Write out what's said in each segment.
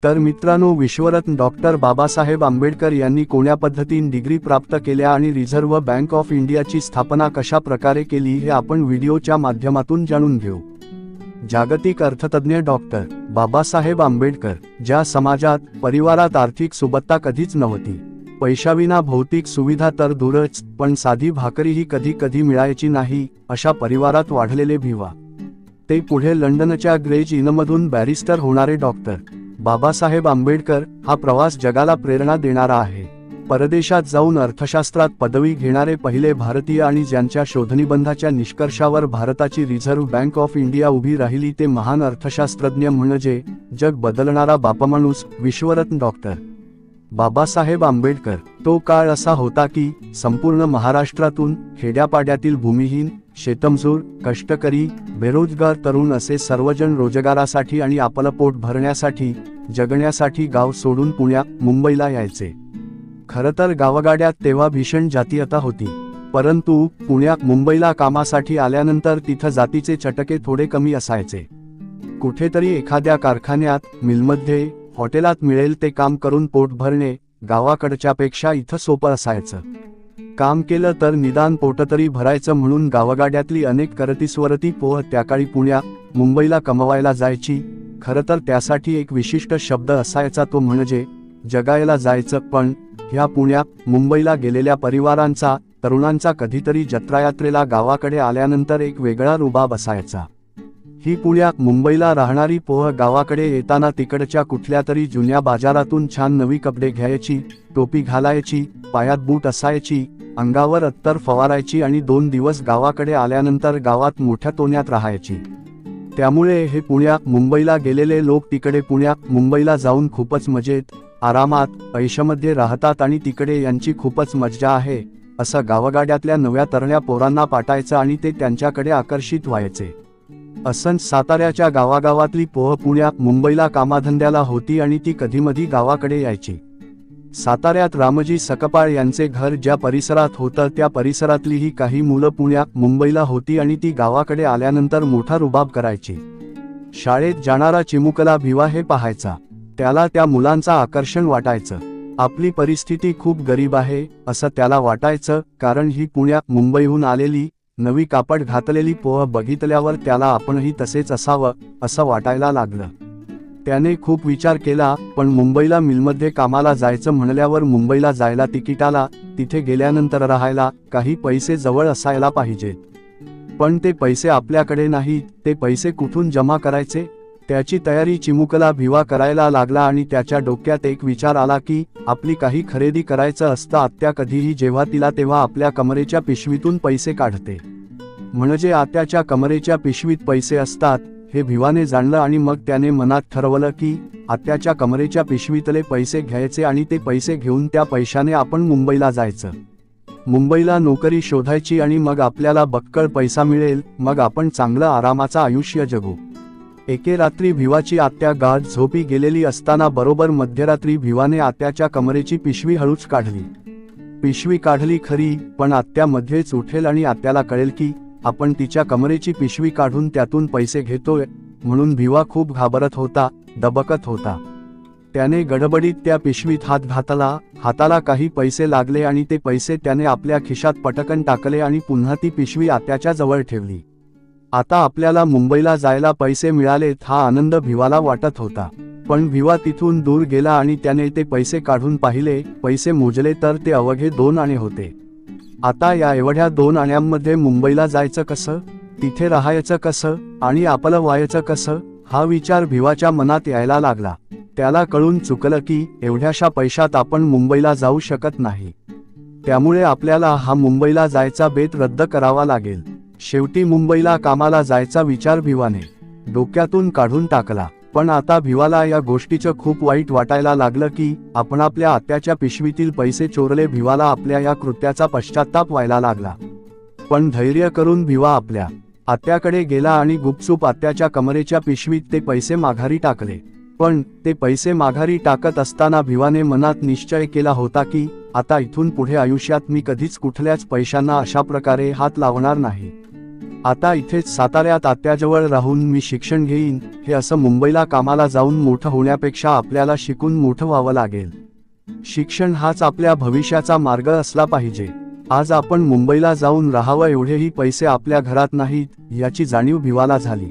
तर मित्रांनो, विश्वरत्न डॉक्टर बाबासाहेब आंबेडकर यांनी कोण्या पद्धतीने डिग्री प्राप्त केल्या आणि रिझर्व्ह बँक ऑफ इंडियाची स्थापना कशा प्रकारे केली हे आपण व्हिडिओच्या माध्यमातून जाणून घेऊ। जागतिक अर्थतज्ञ डॉक्टर बाबासाहेब आंबेडकर, ज्या समाजात परिवारात आर्थिक सुबत्ता कधीच नव्हती, पैशाविना भौतिक सुविधा तर दूरच, पण साधी भाकरीही कधी कधी मिळायची नाही, अशा परिवारात वाढलेले भिवा। ते पुढे लंडनच्या ग्रेज इनमधून बॅरिस्टर होणारे डॉक्टर बाबासाहेब आंबेडकर हा प्रवास जगाला प्रेरणा देणारा आहे। परदेशात जाऊन अर्थशास्त्रात पदवी घेणारे पहिले भारतीय आणि ज्यांच्या शोधनिबंधाच्या निष्कर्षावर भारताची रिझर्व्ह बँक ऑफ इंडिया उभी राहिली ते महान अर्थशास्त्रज्ञ म्हणजे जग बदलणारा बापमाणूस विश्वरत्न डॉक्टर बाबासाहेब आंबेडकर। तो काळ असा होता की संपूर्ण महाराष्ट्रातून खेड्यापाड्यातील भूमिहीन, शेतमजूर, कष्टकरी, बेरोजगार तरुण असे सर्वजण रोजगारासाठी आणि आपलं पोट भरण्यासाठी, जगण्यासाठी गाव सोडून पुण्या मुंबईला यायचे। खरं तर गावगाड्यात तेव्हा भीषण जातीयता होती, परंतु पुण्या मुंबईला कामासाठी आल्यानंतर तिथं जातीचे चटके थोडे कमी असायचे। कुठेतरी एखाद्या कारखान्यात, मिलमध्ये, हॉटेलात मिळेल ते काम करून पोट भरणे गावाकडच्यापेक्षा इथं सोपं असायचं। काम केलं तर निदान पोट तरी भरायचं म्हणून गावगाड्यातली अनेक करतीस्वरती पोह त्याकाळी पुण्या मुंबईला कमवायला जायची। खरं तर त्यासाठी एक विशिष्ट शब्द असायचा, तो म्हणजे जगायला जायचं। पण ह्या पुण्या मुंबईला गेलेल्या परिवारांचा, तरुणांचा कधीतरी जत्रायात्रेला गावाकडे आल्यानंतर एक वेगळा रुबाब असायचा। ही पुण्या मुंबईला राहणारी पोह गावाकडे येताना तिकडच्या कुठल्या तरी जुन्या बाजारातून छान नवी कपडे घ्यायची, टोपी घालायची, पायात बूट असायची, अंगावर अत्तर फवारायची आणि 2 दिवस गावाकडे आल्यानंतर गावात मोठ्या तोन्यात राहायची। त्यामुळे हे पुण्या मुंबईला गेलेले लोक तिकडे पुण्या मुंबईला जाऊन खूपच मजेत, आरामात, ऐशमध्ये राहतात आणि तिकडे यांची खूपच मज्जा आहे असं गावगाड्यातल्या नव्या तरण्या पोरांना पाठायचं आणि ते त्यांच्याकडे आकर्षित व्हायचे। असं साताऱ्याच्या गावागावातली पोह पुण्या मुंबईला कामाधंद्याला होती आणि ती कधीमधी गावाकडे यायची। साताऱ्यात रामजी सकपाळ यांचे घर ज्या परिसरात होतं त्या परिसरातली ही काही मुलं पुण्या मुंबईला होती आणि ती गावाकडे आल्यानंतर मोठा रुबाब करायची। शाळेत जाणारा चिमुकला भिवा हे पाहायचा, त्याला त्या मुलांचं आकर्षण वाटायचं। आपली परिस्थिती खूप गरीब आहे असं त्याला वाटायचं, कारण ही पुण्या मुंबईहून आलेली नवी कापड घातलेली पोह बघितल्यावर त्याला आपणही तसेच असावं असं वाटायला लागलं। त्याने खूप विचार केला, पण मुंबईला मिलमध्ये कामाला जायचं म्हणल्यावर मुंबईला जायला तिकिटाला, तिथे गेल्यानंतर राहायला काही पैसे जवळ असायला पाहिजेत। पण ते पैसे आपल्याकडे नाहीत, ते पैसे कुठून जमा करायचे? त्याची तयारी चिमुकला भिवा करायला लागला आणि त्याच्या डोक्यात एक विचार आला की आपली काही खरेदी करायचं असतं। आत्या कधीही जेव्हा तिला तेव्हा आपल्या कमरेच्या पिशवीतून पैसे काढते, म्हणजे आत्याच्या कमरेच्या पिशवीत पैसे असतात हे भिवाने जाणलं आणि मग त्याने मनात ठरवलं की आत्याच्या कमरेच्या पिशवीतले पैसे घ्यायचे आणि ते पैसे घेऊन त्या पैशाने आपण मुंबईला जायचं। मुंबईला नोकरी शोधायची आणि मग आपल्याला बक्कळ पैसा मिळेल, मग आपण चांगलं आरामाचं आयुष्य जगू। एके रात्री भिवाची आत्या गाढ झोपी गेलेली असताना बरोबर मध्यरात्री भिवाने आत्याच्या कमरेची पिशवी हळूच काढली। पिशवी काढली खरी, पण आत्या मध्येच उठेल आणि आत्याला कळेल की आपण तिच्या कमरेची पिशवी काढून त्यातून पैसे घेतोय, म्हणून भिवा खूप घाबरत होता, दबकत होता। त्याने गडबडीत त्या पिशवीत हात घातला, हाताला काही पैसे लागले आणि ते पैसे त्याने आपल्या खिशात पटकन टाकले आणि पुन्हा ती पिशवी आत्याच्या जवळ ठेवली। आता आपल्याला मुंबईला जायला पैसे मिळालेत हा आनंद भिवाला वाटत होता, पण भिवा तिथून दूर गेला आणि त्याने ते पैसे काढून पाहिले, पैसे मोजले तर ते अवघे 2 आणे होते। आता या एवढ्या 2 आण्यांमध्ये मुंबईला जायचं कसं, तिथे राहायचं कसं आणि आपलं व्हायचं कसं, हा विचार भिवाच्या मनात यायला लागला। त्याला कळून चुकलं की एवढ्याशा पैशात आपण मुंबईला जाऊ शकत नाही, त्यामुळे आपल्याला हा मुंबईला जायचा बेत रद्द करावा लागेल। शेवटी मुंबईला कामाला जायचा विचार भिवाने डोक्यातून काढून टाकला, पण आता भिवाला या गोष्टीचं खूप वाईट वाटायला लागलं की आपण आपल्या आत्याच्या पिशवीतील पैसे चोरले। भिवाला आपल्या या कृत्याचा पश्चात्ताप व्हायला लागला, पण धैर्य करून भिवा आपल्या आत्याकडे गेला आणि गुपचूप आत्याच्या कमरेच्या पिशवीत ते पैसे माघारी टाकले। पण ते पैसे माघारी टाकत असताना भिवाने मनात निश्चय केला होता की आता इथून पुढे आयुष्यात मी कधीच कुठल्याच पैशांना अशा प्रकारे हात लावणार नाही। आता इथेच साताऱ्यात आत्याजवळ राहून मी शिक्षण घेईन, हे असं मुंबईला कामाला जाऊन मोठं होण्यापेक्षा आपल्याला शिकून मोठं व्हावं लागेल. शिक्षण हाच आपल्या भविष्याचा मार्ग असला पाहिजे. आज आपण मुंबईला जाऊन राहावं एवढेही पैसे आपल्या घरात नाहीत, याची जाणीव भिवाला झाली.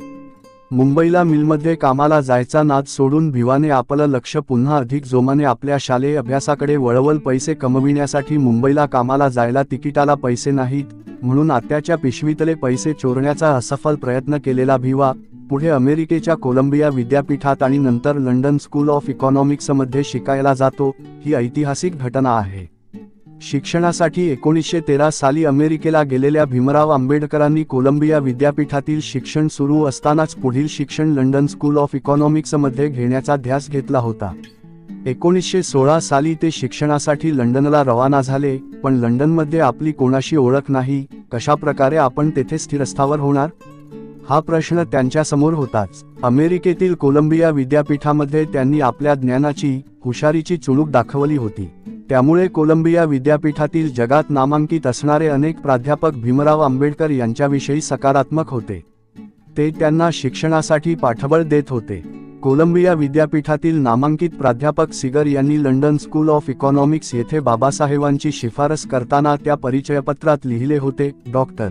मुंबईला मिलमध्ये कामाला जायचा नाद सोडून भिवाने आपलं लक्ष पुन्हा अधिक जोमाने आपल्या शालेय अभ्यासाकडे वळवलं. पैसे कमविण्यासाठी मुंबईला कामाला जायला तिकिटाला पैसे नाहीत, म्हणून आत्याच्या पिशवीतले पैसे चोरण्याचा असफल प्रयत्न केलेला भिवा पुढे अमेरिकेच्या कोलंबिया विद्यापीठात आणि नंतर लंडन स्कूल ऑफ इकॉनॉमिक्समध्ये शिकायला जातो. ही ऐतिहासिक घटना आहे. शिक्षणासाठी 1913 साली अमेरिकेला गेलेल्या भीमराव आंबेडकरांनी कोलंबिया विद्यापीठातील शिक्षण सुरू असतानाच पुढील शिक्षण लंडन स्कूल ऑफ इकॉनॉमिक्समध्ये घेण्याचा ध्यास घेतला होता. 1916 साली ते शिक्षणासाठी लंडनला रवाना झाले, पण लंडनमध्ये आपली कोणाशी ओळख नाही, कशाप्रकारे आपण तेथे स्थिरस्थावर होणार, हा प्रश्न त्यांच्यासमोर होताच. अमेरिकेतील कोलंबिया विद्यापीठामध्ये त्यांनी आपल्या ज्ञानाची, हुशारीची चुणूक दाखवली होती. त्यामुळे कोलंबिया विद्यापीठातील जगात नामांकित असणारे अनेक प्राध्यापक भीमराव आंबेडकर यांच्याविषयी सकारात्मक होते. ते त्यांना शिक्षणासाठी पाठबळ देत होते. कोलंबिया विद्यापीठातील नामांकित प्राध्यापक सिगर यांनी लंडन स्कूल ऑफ इकॉनॉमिक्स येथे बाबासाहेबांची शिफारस करताना त्या परिचयपत्रात लिहिले होते, डॉक्टर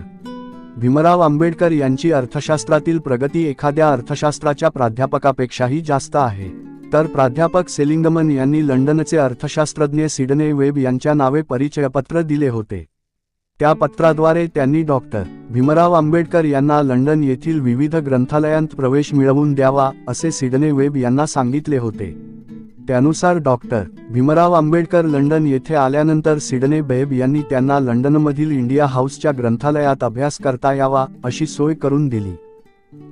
भीमराव आंबेडकर यांची अर्थशास्त्रातील प्रगती एखाद्या अर्थशास्त्राच्या प्राध्यापकापेक्षाही जास्त आहे. तर प्राध्यापक सेलिंगमन यांनी लंडनचे अर्थशास्त्रज्ञ सिडने वेब यांच्या नावे परिचयपत्र दिले होते. त्या पत्राद्वारे त्यांनी डॉक्टर भीमराव आंबेडकर यांना लंडन येथील विविध ग्रंथालयांत प्रवेश मिळवून द्यावा, असे सिडने वेब यांना सांगितले होते. त्यानुसार डॉक्टर भीमराव आंबेडकर लंडन येथे आल्यानंतर सिडने वेब यांनी त्यांना लंडनमधील इंडिया हाऊसच्या ग्रंथालयात अभ्यास करता यावा, अशी सोय करून दिली.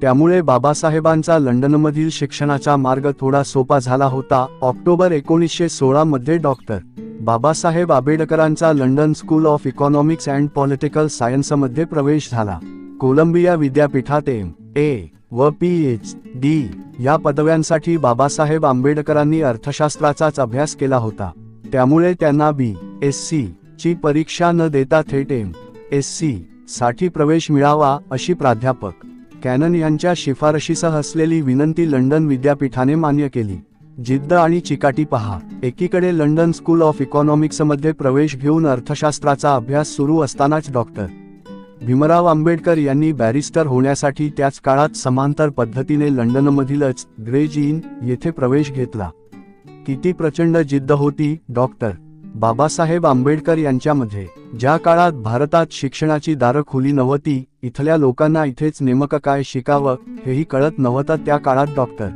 त्यामुळे बाबासाहेबांचा लंडनमधील शिक्षणाचा मार्ग थोडा सोपा झाला होता. ऑक्टोबर 1916 मध्ये डॉक्टर बाबासाहेब आंबेडकरांचा London school of economics and political सायन्समध्ये प्रवेश झाला. कोलंबिया विद्यापीठात M.A. व PhD या पदव्यांसाठी बाबासाहेब आंबेडकरांनी अर्थशास्त्राचाच अभ्यास केला होता. त्यामुळे त्यांना B.Sc. ची परीक्षा न देता थेट M.Sc. साठी प्रवेश मिळावा, अशी प्राध्यापक कॅनन यांच्या शिफारशीसह असलेली विनंती लंडन विद्यापीठाने मान्य केली. जिद्द आणि चिकाटी पहा. एकीकडे लंडन स्कूल ऑफ इकॉनॉमिक्समध्ये प्रवेश घेऊन अर्थशास्त्राचा अभ्यास सुरू असतानाच डॉक्टर भीमराव आंबेडकर यांनी बॅरिस्टर होण्यासाठी त्याच काळात समांतर पद्धतीने लंडनमधीलच ग्रेज इन येथे प्रवेश घेतला. किती प्रचंड जिद्द होती डॉक्टर बाबासाहेब आंबेडकर यांच्यामध्ये. ज्या काळात भारतात शिक्षणाची दारं खुली नव्हती, इथल्या लोकांना इथेच नेमकं काय शिकावं हेही कळत नव्हतं, त्या काळात डॉक्टर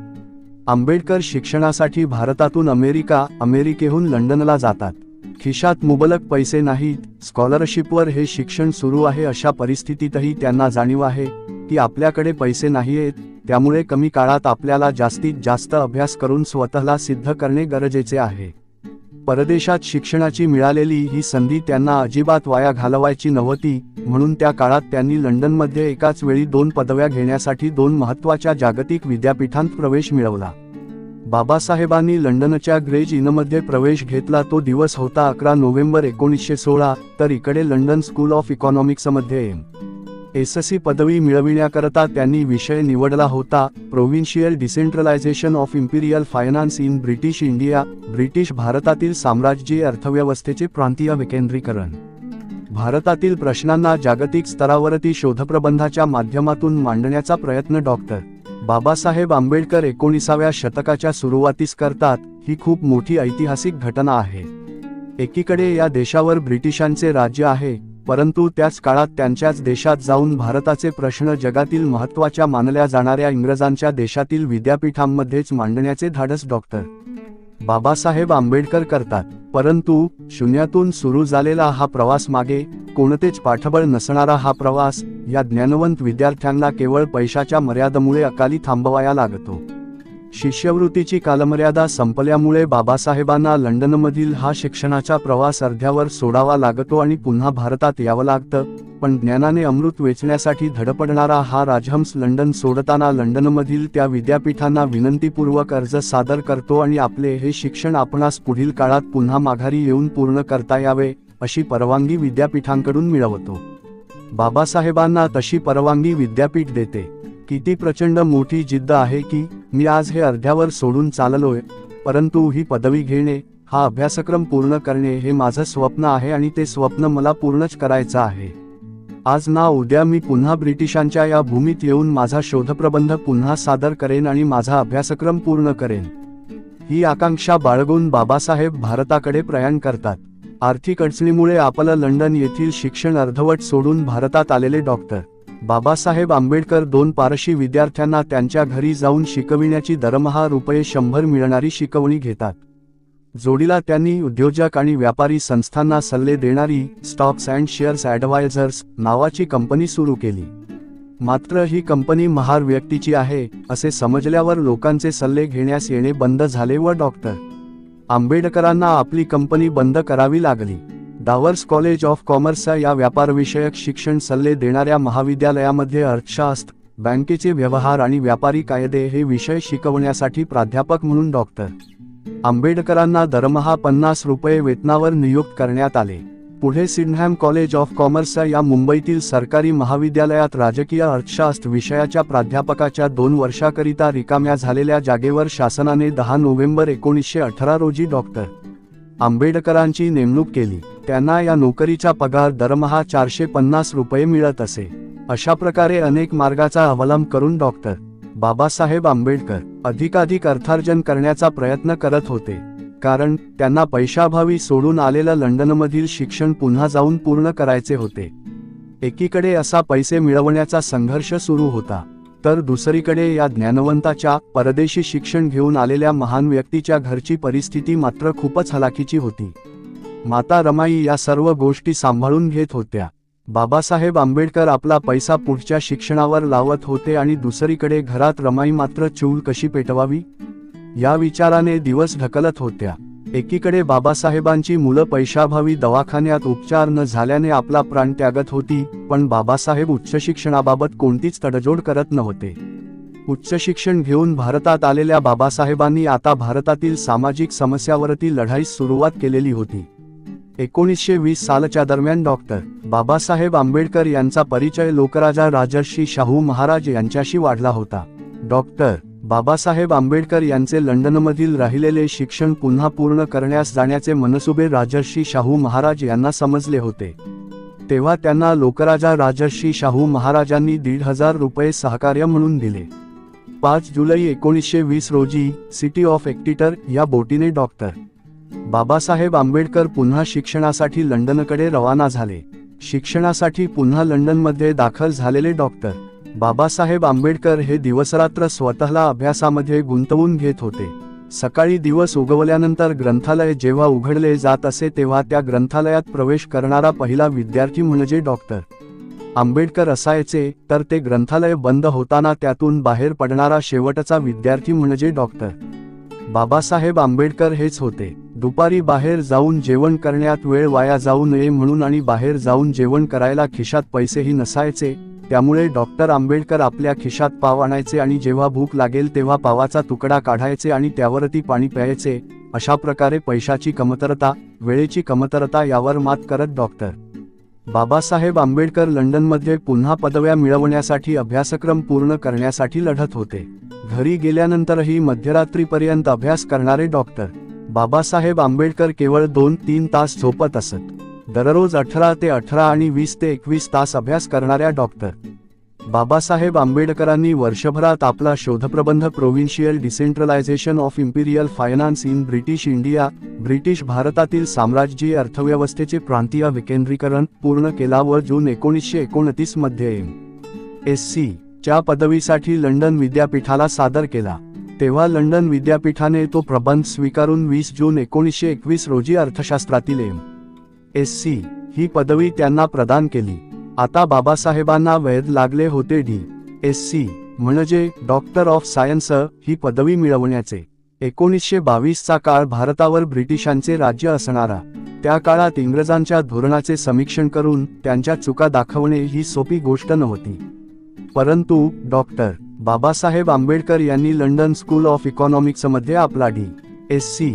आंबेडकर शिक्षणासाठी भारतातून अमेरिकेहून लंडनला जातात. खिशात मुबलक पैसे नाहीत, स्कॉलरशिपवर हे शिक्षण सुरू आहे. अशा परिस्थितीतही त्यांना जाणीव आहे की आपल्याकडे पैसे नाहीयेत, त्यामुळे कमी काळात आपल्याला जास्तीत जास्त अभ्यास करून स्वतःला सिद्ध करणे गरजेचे आहे. परदेशात शिक्षणाची मिळालेली ही संधी त्यांना अजिबात वाया घालवायची नव्हती, म्हणून त्या काळात त्यांनी लंडनमध्ये एकाच वेळी 2 पदव्या घेण्यासाठी 2 महत्त्वाच्या जागतिक विद्यापीठांत प्रवेश मिळवला. बाबासाहेबांनी लंडनच्या ग्रेज इनमध्ये प्रवेश घेतला. तो दिवस होता 11 नोव्हेंबर 1916. तर इकडे लंडन स्कूल ऑफ इकॉनॉमिक्समध्ये M.Sc. पदवी मिळविण्याकरता त्यांनी विषय निवडला होता, provincial decentralisation of imperial finance in British India. British भारतातील साम्राज्यीय अर्थव्यवस्थेचे प्रांतीय विकेंद्रीकरण. भारतातील प्रश्नांना जागतिक स्तरावरती शोधप्रबंधाच्या माध्यमातून मांडण्याचा प्रयत्न डॉक्टर बाबासाहेब आंबेडकर 19व्या शतकाच्या सुरुवातीस करतात. ही खूप मोठी ऐतिहासिक घटना आहे. एकीकडे या देशावर ब्रिटिशांचे राज्य आहे, परंतु त्याच काळात त्यांच्याच देशात जाऊन भारताचे प्रश्न जगातील महत्त्वाच्या मानल्या जाणाऱ्या इंग्रजांच्या देशातील विद्यापीठांमध्येच मांडण्याचे धाडस डॉक्टर बाबासाहेब आंबेडकर करतात. परंतु शून्यातून सुरू झालेला हा प्रवास, मागे कोणतेच पाठबळ नसणारा हा प्रवास, या ज्ञानवंत विद्यार्थ्यांना केवळ पैशाच्या मर्यादेमुळे अकाली थांबवाया लागतो. शिष्यवृत्तीची कालमर्यादा संपल्यामुळे बाबासाहेबांना लंडनमधील हा शिक्षणाचा प्रवास अर्ध्यावर सोडावा लागतो आणि पुन्हा भारतात यावं लागतं. पण ज्ञानाने अमृत वेचण्यासाठी धडपडणारा हा राजहंस लंडन सोडताना लंडनमधील त्या विद्यापीठांना विनंतीपूर्वक अर्ज सादर करतो आणि आपले हे शिक्षण आपणास पुढील काळात पुन्हा माघारी येऊन पूर्ण करता यावे, अशी परवानगी विद्यापीठांकडून मिळवतो. बाबासाहेबांना तशी परवानगी विद्यापीठ देते. किती प्रचंड मोठी जिद्द आहे की मी आज हे अर्ध्यावर सोडून चाललोय, परंतु ही पदवी घेणे, हा अभ्यासक्रम पूर्ण करणे हे माझं स्वप्न आहे आणि ते स्वप्न मला पूर्णच करायचं आहे. आज ना उद्या मी पुन्हा ब्रिटिशांच्या या भूमीत येऊन माझा शोधप्रबंध पुन्हा सादर करेन आणि माझा अभ्यासक्रम पूर्ण करेन. ही आकांक्षा बाळगून बाबासाहेब भारताकडे प्रयाण करतात. आर्थिक अडचणीमुळे आपलं लंडन येथील शिक्षण अर्धवट सोडून भारतात आलेले डॉक्टर बाबासाहेब आंबेडकर 2 पारशी विद्यार्थ्यांना त्यांच्या घरी जाऊन शिकविण्याची दरमहा ₹100 मिळणारी शिकवणी घेतात. जोडीला त्यांनी उद्योजक आणि व्यापारी संस्थांना सल्ले देणारी स्टॉक्स अँड शेअर्स ॲडवायझर्स नावाची कंपनी सुरू केली. मात्र ही कंपनी महार व्यक्तीची आहे असे समजल्यावर लोकांचे सल्ले घेण्यास येणे बंद झाले व डॉक्टर आंबेडकरांना आपली कंपनी बंद करावी लागली. डावर्स कॉलेज ऑफ कॉमर्सच्या या व्यापारविषयक शिक्षण सल्ले देणाऱ्या महाविद्यालयामध्ये अर्थशास्त्र, बँकेचे व्यवहार आणि व्यापारी कायदे हे विषय शिकवण्यासाठी प्राध्यापक म्हणून डॉक्टर आंबेडकरांना दरमहा ₹50 वेतनावर नियुक्त करण्यात आले. पुढे सिडनहॅम कॉलेज ऑफ कॉमर्सच्या या मुंबईतील सरकारी महाविद्यालयात राजकीय अर्थशास्त्र विषयाच्या प्राध्यापकाच्या 2 वर्षाकरिता रिकाम्या झालेल्या जागेवर शासनाने 10 नोव्हेंबर 1918 रोजी डॉक्टर आंबेडकरांची नेमणूक केली. त्यांना या नोकरीचा पगार दरमहा ₹450 मिळत असे. अशा प्रकारे अनेक मार्गाचा अवलंब करून डॉक्टर बाबासाहेब आंबेडकर अधिकाधिक अर्थार्जन करण्याचा प्रयत्न करत होते, कारण त्यांना पैशाभावी सोडून आलेलं लंडनमधील शिक्षण पुन्हा जाऊन पूर्ण करायचे होते. एकीकडे असा पैसे मिळवण्याचा संघर्ष सुरू होता, तर दुसरीकडे या ज्ञानवंताच्या परदेशी शिक्षण घेऊन आलेल्या महान व्यक्तीच्या घरची परिस्थिती मात्र खूपच हलाखीची होती. माता रमाई या सर्व गोष्टी सांभाळून घेत होत्या. बाबासाहेब आंबेडकर आपला पैसा पुढच्या शिक्षणावर लावत होते आणि दुसरीकडे घरात रमाई मात्र चूल कशी पेटवावी या विचाराने दिवस ढकलत होत्या. एकीकडे बाबासाहेबांची मुलं पैशाभावी दवाखान्यात उपचार न झाल्याने आपला प्राण त्यागत होती, पण बाबासाहेब उच्च शिक्षणाबाबत कोणतीच तडजोड करत नव्हते. उच्च शिक्षण घेऊन भारतात आलेल्या बाबासाहेबांनी आता भारतातील सामाजिक समस्यावरती लढाईस सुरुवात केलेली होती. 1920 सालच्या दरम्यान डॉक्टर बाबासाहेब आंबेडकर यांचा परिचय लोकराजा राजर्षी शाहू महाराज यांच्याशी वाढला होता. डॉक्टर बाबासाहेब आंबेडकर यांचे लंडनमधील राहिलेले शिक्षण पुन्हा पूर्ण करण्यास जाण्याचे मनसुबे राजर्षी शाहू महाराज यांना समजले होते. तेव्हा त्यांना लोकराजा राजर्षी शाहू महाराजांनी ₹1,500 सहकार्य म्हणून दिले. 5 जुलै 1920 रोजी सिटी ऑफ एक्टिटर या बोटीने डॉक्टर बाबासाहेब आंबेडकर पुन्हा शिक्षणासाठी लंडनकडे रवाना झाले. शिक्षणासाठी पुन्हा लंडनमध्ये दाखल झालेले डॉक्टर बाबासाहेब आंबेडकर हे दिवसरात्र स्वतःला अभ्यासामध्ये गुंतवून घेत होते. सकाळी दिवस उगवल्यानंतर ग्रंथालय जेव्हा उघडले जात असे तेव्हा त्या ग्रंथालयात प्रवेश करणारा पहिला विद्यार्थी म्हणजे डॉक्टर आंबेडकर असायचे, तर ते ग्रंथालय बंद होताना त्यातून बाहेर पडणारा शेवटचा विद्यार्थी म्हणजे डॉक्टर बाबासाहेब आंबेडकर हेच होते. दुपारी बाहेर जाऊन जेवण करण्यात वेळ वाया जाऊ नये म्हणून आणि बाहेर जाऊन जेवण करायला खिशात पैसेही नसायचे, त्यामुळे डॉक्टर आंबेडकर आपल्या खिशात पाव आणायचे आणि जेव्हा भूक लागेल तेव्हा पावाचा तुकडा काढायचे आणि त्यावरती पाणी प्यायचे. अशा प्रकारे पैशाची कमतरता, वेळेची कमतरता यावर मात करत डॉक्टर बाबासाहेब आंबेडकर लंडनमध्ये पुन्हा पदव्या मिळवण्यासाठी अभ्यासक्रम पूर्ण करण्यासाठी लढत होते. घरी गेल्यानंतरही मध्यरात्रीपर्यंत अभ्यास करणारे डॉक्टर बाबासाहेब आंबेडकर केवळ 2-3 तास झोपत असत. दररोज 18 ते 18 आणि 20 ते 21 तास अभ्यास करणाऱ्या डॉक्टर बाबासाहेब आंबेडकरांनी वर्षभरात आपला शोधप्रबंध provincial decentralisation of imperial finance in British India, British भारतातील साम्राज्यीय अर्थव्यवस्थेचे प्रांतीय विकेंद्रीकरण पूर्ण केला व जून 1929 मध्ये MSc च्या पदवीसाठी लंडन विद्यापीठाला सादर केला. तेव्हा लंडन विद्यापीठाने तो प्रबंध स्वीकारून 20 जून 1921 रोजी अर्थशास्त्रातील MSc ही पदवी त्यांना प्रदान केली. आता बाबासाहेबांना वैध लागले होते D.Sc म्हणजे डॉक्टर ऑफ सायन्स ही पदवी मिळवण्याचे. 1922 चा काळ भारतावर ब्रिटिशांचे राज्य असणारा. त्या काळात इंग्रजांच्या धोरणाचे समीक्षण करून त्यांच्या चुका दाखवणे ही सोपी गोष्ट नव्हती. परंतु डॉक्टर बाबासाहेब आंबेडकर यांनी लंडन स्कूल ऑफ इकॉनॉमिक्समध्ये आपला D.Sc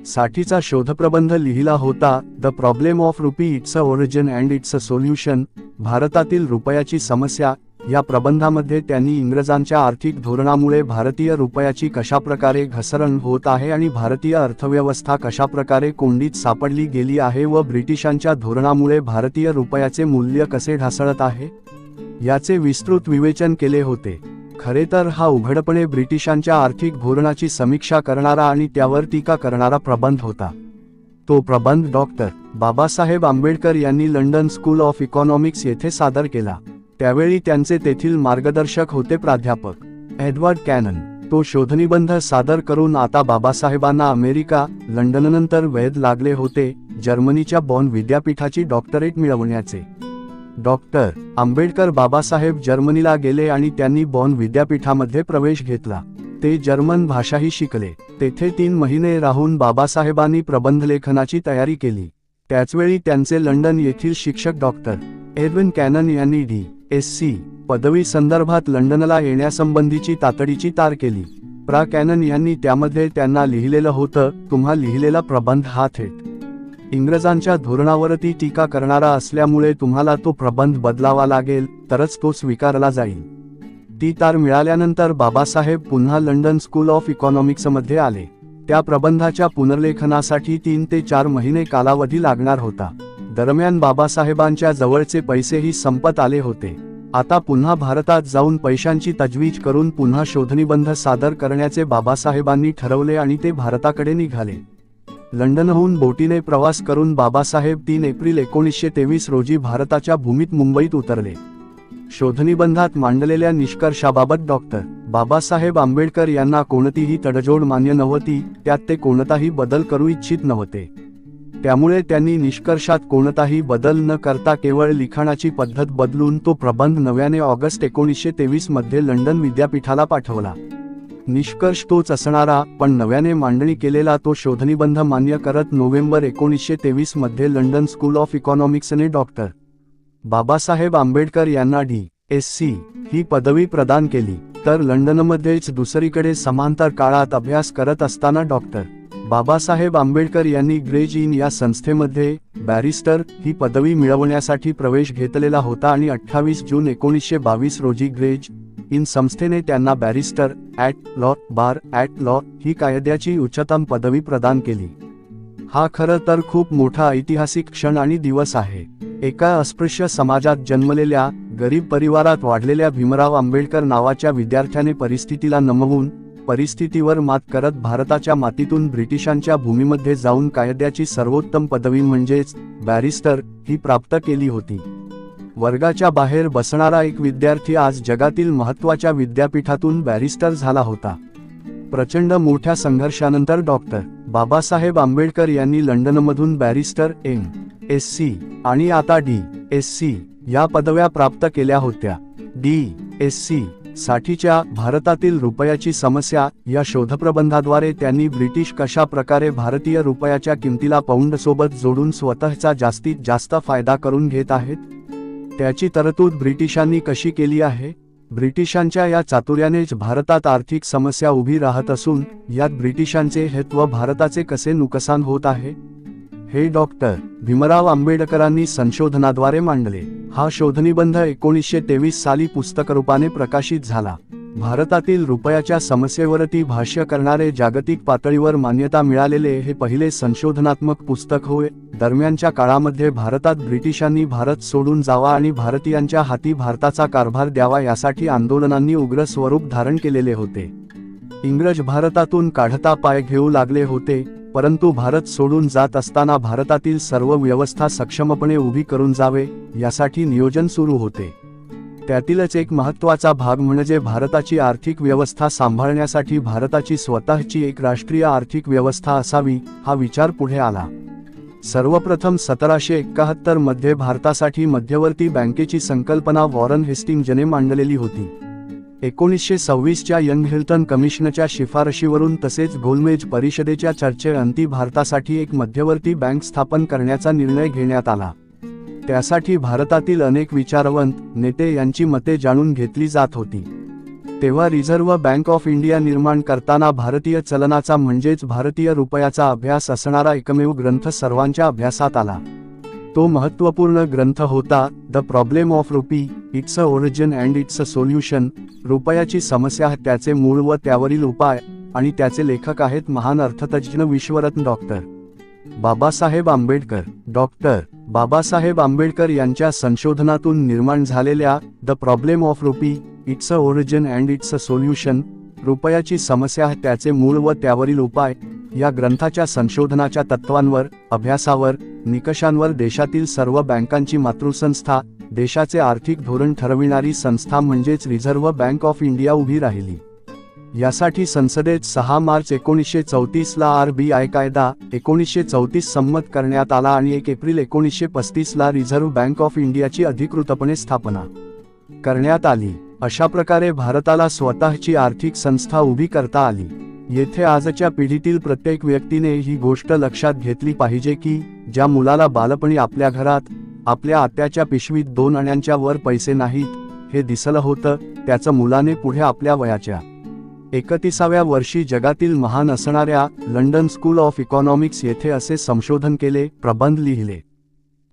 साठीचा शोधप्रबंध लिहिला होता, the problem of rupee, it's a origin and it's a solution, भारतातील रुपयाची समस्या. या प्रबंधामध्ये त्यांनी इंग्रजांच्या आर्थिक धोरणामुळे भारतीय रुपयाची कशाप्रकारे घसरण होत आहे आणि भारतीय अर्थव्यवस्था कशाप्रकारे कोंडीत सापडली गेली आहे व ब्रिटिशांच्या धोरणामुळे भारतीय रुपयाचे मूल्य कसे ढासळत आहे, याचे विस्तृत विवेचन केले होते. खरे तर हा उघडपणे ब्रिटिशांच्या आर्थिक धोरणाची समीक्षा करणारा आणि त्यावर टीका करणारा प्रबंध होता. तो प्रबंध डॉक्टर बाबासाहेब आंबेडकर यांनी लंडन स्कूल ऑफ इकॉनॉमिक्स येथे सादर केला. त्यावेळी त्यांचे तेथील मार्गदर्शक होते प्राध्यापक एडवर्ड कॅनन. तो शोधनिबंध सादर करून आता बाबासाहेबांना अमेरिका, लंडननंतर वेध लागले होते जर्मनीच्या बॉन विद्यापीठाची डॉक्टरेट मिळवण्याचे. डॉक्टर आंबेडकर बाबासाहेब जर्मनीला गेले आणि त्यांनी बॉन विद्यापीठामध्ये प्रवेश घेतला. ते जर्मन भाषाही शिकले. तेथे 3 महिने राहून बाबासाहेबांनी प्रबंधलेखनाची तयारी केली. त्याचवेळी त्यांचे लंडन येथील शिक्षक डॉक्टर एडविन कॅनन यांनी D.Sc. पदवी संदर्भात लंडनला येण्यासंबंधीची तातडीची तार केली. प्रा. कॅनन यांनी त्यामध्ये त्यांना लिहिलेलं होतं, तुम्हा लिहिलेला प्रबंध हा थेट इंग्रजांच्या धोरणावरती टीका करणारा असल्यामुळे तुम्हाला तो प्रबंध बदलावा लागेल, तरच तो स्वीकारला जाईल. ती तार मिळाल्यानंतर बाबासाहेब पुन्हा लंडन स्कूल ऑफ इकॉनॉमिक्समध्ये आले. त्या प्रबंधाच्या पुनर्लेखनासाठी 3 ते 4 महिने कालावधी लागणार होता. दरम्यान बाबासाहेबांच्या जवळचे पैसेही संपत आले होते. आता पुन्हा भारतात जाऊन पैशांची तजवीज करून पुन्हा शोधनिबंध सादर करण्याचे बाबासाहेबांनी ठरवले आणि ते भारताकडे निघाले. लंडनहून बोटीने प्रवास करून बाबासाहेब 3 एप्रिल 1923 रोजी भारताच्या भूमीत मुंबईत उतरले. शोधनिबंधात मांडलेल्या निष्कर्षाबाबत डॉक्टर बाबासाहेब आंबेडकर यांना कोणतीही तडजोड मान्य नव्हती, त्यात ते कोणताही बदल करू इच्छित नव्हते. त्यामुळे त्यांनी निष्कर्षात कोणताही बदल न करता केवळ लिखाणाची पद्धत बदलून तो प्रबंध नव्याने ऑगस्ट 1923 मध्ये लंडन विद्यापीठाला पाठवला. निष्कर्ष तोच असणारा पण नव्याने मांडणी केलेला तो शोधनिबंध मान्य करत नोव्हेंबर 1923 मध्ये लंडन स्कूल ऑफ इकॉनॉमिक्सने डॉक्टर बाबासाहेब आंबेडकर यांना D.Sc. ही पदवी प्रदान केली. तर लंडनमध्येच दुसरीकडे समांतर काळात अभ्यास करत असताना डॉक्टर बाबासाहेब आंबेडकर यांनी ग्रेज इन या संस्थेमध्ये बॅरिस्टर ही पदवी मिळवण्यासाठी प्रवेश घेतलेला होता आणि 28 जून 1922 रोजी ग्रेज इन संस्थेने त्यांना barrister at law, bar at law ही कायद्याची उच्चतम पदवी प्रदान केली. हा खरं तर खूप मोठा ऐतिहासिक क्षण आणि दिवस आहे. एका अस्पृश्य समाजात जन्मलेल्या, गरीब परिवारात वाढलेल्या भीमराव आंबेडकर नावाच्या विद्यार्थ्याने परिस्थितीला नमवून, परिस्थितीवर मात करत भारताच्या मातीतून ब्रिटिशांच्या भूमीमध्ये जाऊन कायद्याची सर्वोत्तम पदवी म्हणजेच बॅरिस्टर ही प्राप्त केली होती. वर्गाच्या बाहेर बसणारा एक विद्यार्थी आज जगातील महत्त्वाच्या विद्यापीठातून बॅरिस्टर झाला होता. प्रचंड मोठ्या संघर्षानंतर डॉक्टर बाबासाहेब आंबेडकर यांनी लंडनमधून बॅरिस्टर M.Sc. आणि आता D.Sc. या पदव्या प्राप्त केल्या होत्या. D.Sc. साठीच्या भारतातील रुपयाची समस्या या शोधप्रबंधाद्वारे त्यांनी ब्रिटिश कशा प्रकारे भारतीय रुपयाच्या किमतीला पाऊंडसोबत जोडून स्वतःचा जास्तीत जास्त फायदा करून घेत आहेत, त्याची तरतूद ब्रिटिशांनी कशी केली आहे. ब्रिटिशांच्या या चातुर्यानेच भारतात आर्थिक समस्या उभी राहत असून यात ब्रिटिशांचे हित व भारताचे कसे नुकसान होत आहे, हे डॉक्टर भीमराव आंबेडकरांनी संशोधनाद्वारे मांडले. हा शोधनिबंध 1923 साली पुस्तकरूपाने प्रकाशित झाला. भारतातील रुपयाच्या समस्येवरती भाष्य करणारे जागतिक पातळीवर मान्यता मिळालेले हे पहिले संशोधनात्मक पुस्तक होय. दरम्यानच्या काळामध्ये भारतात ब्रिटिशांनी भारत सोडून जावा आणि भारतीयांच्या हाती भारताचा कारभार द्यावा यासाठी आंदोलनांनी उग्र स्वरूप धारण केलेले होते. इंग्रज भारतातून काढता पाय घेऊ लागले होते, परंतु भारत सोडून जात असताना भारतातील सर्व व्यवस्था सक्षमपणे उभी करून जावे यासाठी नियोजन सुरू होते. त्यातीलच एक महत्त्वाचा भाग म्हणजे भारताची आर्थिक व्यवस्था सांभाळण्यासाठी भारताची स्वतःची एक राष्ट्रीय आर्थिक व्यवस्था असावी हा विचार पुढे आला. सर्वप्रथम 1771 मध्ये भारतासाठी मध्यवर्ती बँकेची संकल्पना वॉरन हेस्टिंग्जने मांडलेली होती. 1926च्या यंग हिल्टन कमिशनच्या शिफारशीवरून तसेच गोलमेज परिषदेच्या चर्चेअंती भारतासाठी एक मध्यवर्ती बँक स्थापन करण्याचा निर्णय घेण्यात आला. त्यासाठी भारतातील अनेक विचारवंत नेते यांची मते जाणून घेतली जात होती. तेव्हा रिझर्व्ह बँक ऑफ इंडिया निर्माण करताना भारतीय चलनाचा म्हणजेच भारतीय रुपयाचा अभ्यास असणारा एकमेव ग्रंथ सर्वांच्या अभ्यासात आला. तो महत्त्वपूर्ण ग्रंथ होता the problem of rupee, it's a origin and it's a solution. रुपयाची समस्या, त्याचे मूळ व त्यावरील उपाय. आणि त्याचे लेखक आहेत महान अर्थतज्ज्ञ विश्वरत्न डॉक्टर बाबासाहेब आंबेडकर. डॉक्टर बाबासाहेब आंबेडकर यांच्या संशोधनातून निर्माण झालेल्या the problem of rupee, it's a origin and it's a solution, रुपयाची समस्या, त्याचे मूळ व त्यावरील उपाय या ग्रंथाच्या संशोधनाच्या तत्वांवर, अभ्यासावर, निकषांवर देशातील सर्व बँकांची मातृसंस्था, देशाचे आर्थिक धोरण ठरविणारी संस्था म्हणजेच रिझर्व्ह बँक ऑफ इंडिया उभी राहिली. यासाठी संसदेत 6 मार्च 1934 ला RBI कायदा 1934 संमत करण्यात आला आणि 1 एप्रिल 1935 ला रिझर्व्ह बँक ऑफ इंडियाची अधिकृतपणे स्थापना करण्यात आली. अशा प्रकारे भारताला स्वतःची आर्थिक संस्था उभी करता आली. येथे आजच्या पिढीतील प्रत्येक व्यक्तीने ही गोष्ट लक्षात घेतली पाहिजे की ज्या मुलाला बालपणी आपल्या घरात आपल्या आत्याच्या पिशवीत 2 आण्यांच्या वर पैसे नाहीत हे दिसलं होतं, त्याचं मुलाने पुढे आपल्या वयाच्या 31व्या वर्षी जगातील महान असणाऱ्या लंडन स्कूल ऑफ इकॉनॉमिक्स येथे असे संशोधन केले, प्रबंध लिहिले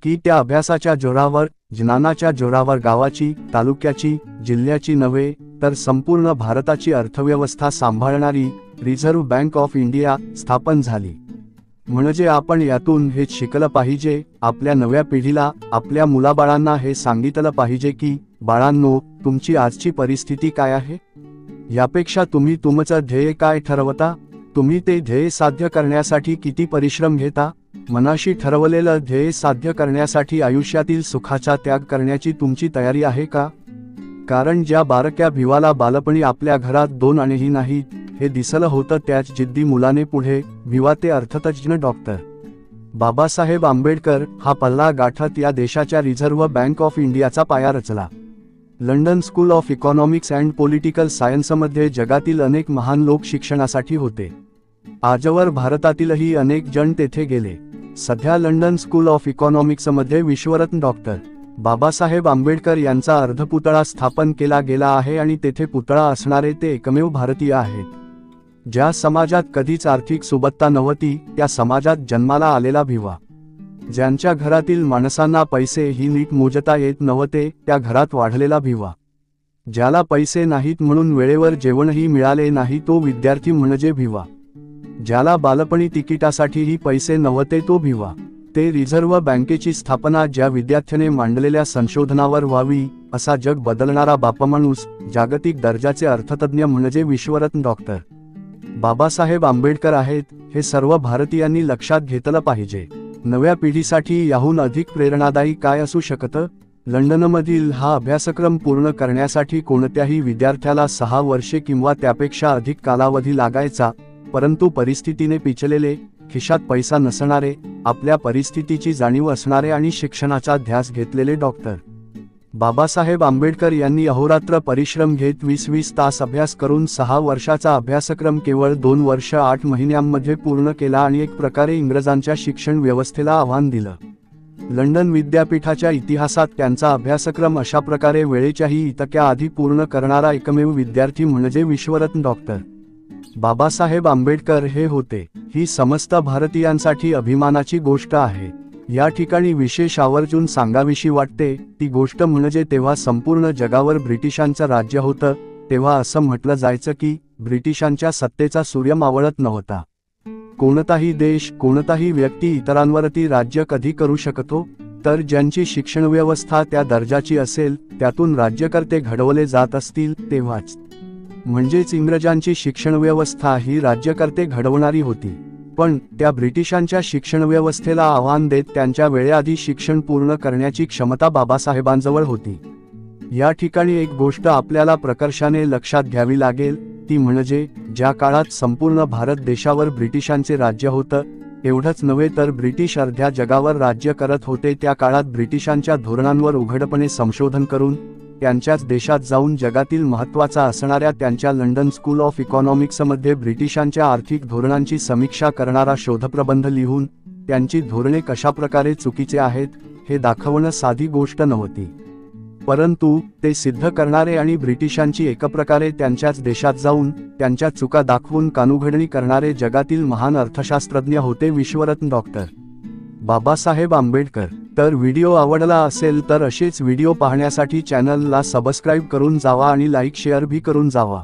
की त्या अभ्यासाच्या जोरावर, ज्ञानाच्या जोरावर गावाची, तालुक्याची, जिल्ह्याची नव्हे तर संपूर्ण भारताची अर्थव्यवस्था सांभाळणारी रिझर्व्ह बँक ऑफ इंडिया स्थापन झाली. म्हणजे आपण यातून हेच शिकलं पाहिजे, आपल्या नव्या पिढीला, आपल्या मुलाबाळांना हे सांगितलं पाहिजे की बाळांनो, तुमची आजची परिस्थिती काय आहे, यापेक्षा तुम्ही तुमचं ध्येय काय ठरवता, तुम्ही ते ध्येय साध्य करण्यासाठी किती परिश्रम घेता, मनाशी ठरवलेलं ध्येय साध्य करण्यासाठी आयुष्यातील सुखाचा त्याग करण्याची तुमची तयारी आहे का? कारण ज्या बारक्या भिवाला बालपणी आपल्या घरात 2 आणेही नाहीत हे दिसलं होतं, त्याच जिद्दी मुलाने पुढे भिवा ते अर्थतज्ज्ञ डॉक्टर बाबासाहेब आंबेडकर हा पल्ला गाठत या देशाच्या रिझर्व्ह बँक ऑफ इंडियाचा पाया रचला. London school of economics and political सायन्समध्ये जगातील अनेक महान लोक शिक्षणासाठी होते. आजवर भारतातीलही अनेक जण तेथे गेले. सध्या लंडन स्कूल ऑफ इकॉनॉमिक्समध्ये विश्वरत्न डॉक्टर बाबासाहेब आंबेडकर यांचा अर्धपुतळा स्थापन केला गेला आहे आणि तेथे पुतळा असणारे ते एकमेव भारतीय आहेत. ज्या समाजात कधीच आर्थिक सुबत्ता नव्हती त्या समाजात जन्माला आलेला भिवा. ज्यांच्या घरातील माणसांना पैसे ही नीट मोजता येत नव्हते त्या घरात वाढलेला भिवा. ज्याला पैसे नाहीत म्हणून वेळेवर जेवणही मिळाले नाही तो विद्यार्थी म्हणजे भिवा. ज्याला बालपणी तिकिटासाठीही पैसे नव्हते तो भिवा. ते रिझर्व्ह बँकेची स्थापना ज्या विद्यार्थ्याने मांडलेल्या संशोधनावर व्हावी असा जग बदलणारा बापमाणूस, जागतिक दर्जाचे अर्थतज्ज्ञ म्हणजे विश्वरत्न डॉक्टर बाबासाहेब आंबेडकर आहेत, हे सर्व भारतीयांनी लक्षात घेतलं पाहिजे. नव्या पिढीसाठी याहून अधिक प्रेरणादायी काय असू शकतं? लंडनमधील हा अभ्यासक्रम पूर्ण करण्यासाठी कोणत्याही विद्यार्थ्याला 6 वर्षे किंवा त्यापेक्षा अधिक कालावधी लागायचा, परंतु परिस्थितीने पिचलेले, खिशात पैसा नसणारे, आपल्या परिस्थितीची जाणीव असणारे आणि शिक्षणाचा ध्यास घेतलेले डॉक्टर बाबासाहेब आंबेडकर यांनी अहोरात्र परिश्रम घेत 20-20 तास अभ्यास करून 6 वर्षाचा अभ्यासक्रम केवळ 2 वर्ष 8 महिन्यांमध्ये पूर्ण केला आणि एक प्रकारे इंग्रजांच्या शिक्षण व्यवस्थेला आव्हान दिलं. लंडन विद्यापीठाच्या इतिहासात त्यांचा अभ्यासक्रम अशा प्रकारे वेळेच्याही इतक्या आधी पूर्ण करणारा एकमेव विद्यार्थी म्हणजे विश्वरत्न डॉक्टर बाबासाहेब आंबेडकर हे होते. ही समस्त भारतीयांसाठी अभिमानाची गोष्ट आहे. या ठिकाणी विशेष आवर्जून सांगावीशी वाटते ती गोष्ट म्हणजे तेव्हा संपूर्ण जगावर ब्रिटिशांचं राज्य होतं. तेव्हा असं म्हटलं जायचं की ब्रिटिशांच्या सत्तेचा सूर्य मावळत नव्हता. कोणताही देश, कोणताही व्यक्ती इतरांवरती राज्य कधी करू शकतो तर ज्यांची शिक्षण व्यवस्था त्या दर्जाची असेल, त्यातून राज्यकर्ते घडवले जात असतील तेव्हाच. म्हणजेच इंग्रजांची शिक्षण व्यवस्था ही राज्यकर्ते घडवणारी होती. पण त्या ब्रिटिशांच्या शिक्षण व्यवस्थेला आव्हान देत त्यांच्या वेळेआधी शिक्षण पूर्ण करण्याची क्षमता बाबासाहेबांजवळ होती. या ठिकाणी एक गोष्ट आपल्याला प्रकर्षाने लक्षात घ्यावी लागेल, ती म्हणजे ज्या काळात संपूर्ण भारत देशावर ब्रिटिशांचे राज्य होतं, एवढंच नव्हे तर ब्रिटिश अर्ध्या जगावर राज्य करत होते, त्या काळात ब्रिटिशांच्या धोरणांवर उघडपणे संशोधन करून त्यांच्याच देशात जाऊन जगातील महत्त्वाचा असणाऱ्या त्यांच्या लंडन स्कूल ऑफ इकॉनॉमिक्समध्ये ब्रिटिशांच्या आर्थिक धोरणांची समीक्षा करणारा शोधप्रबंध लिहून त्यांची धोरणे कशाप्रकारे चुकीचे आहेत हे दाखवणं साधी गोष्ट नव्हती. परंतु ते सिद्ध करणारे आणि ब्रिटिशांची एकप्रकारे त्यांच्याच देशात जाऊन त्यांच्या चुका दाखवून कानउघडणी करणारे जगातील महान अर्थशास्त्रज्ञ होते विश्वरत्न डॉक्टर बाबासाहेब आंबेडकर. तर व्हिडिओ आवडला असेल तर असेच व्हिडिओ पाहण्यासाठी चॅनलला सबस्क्राईब करून जावा आणि लाईक शेअर भी करून जावा.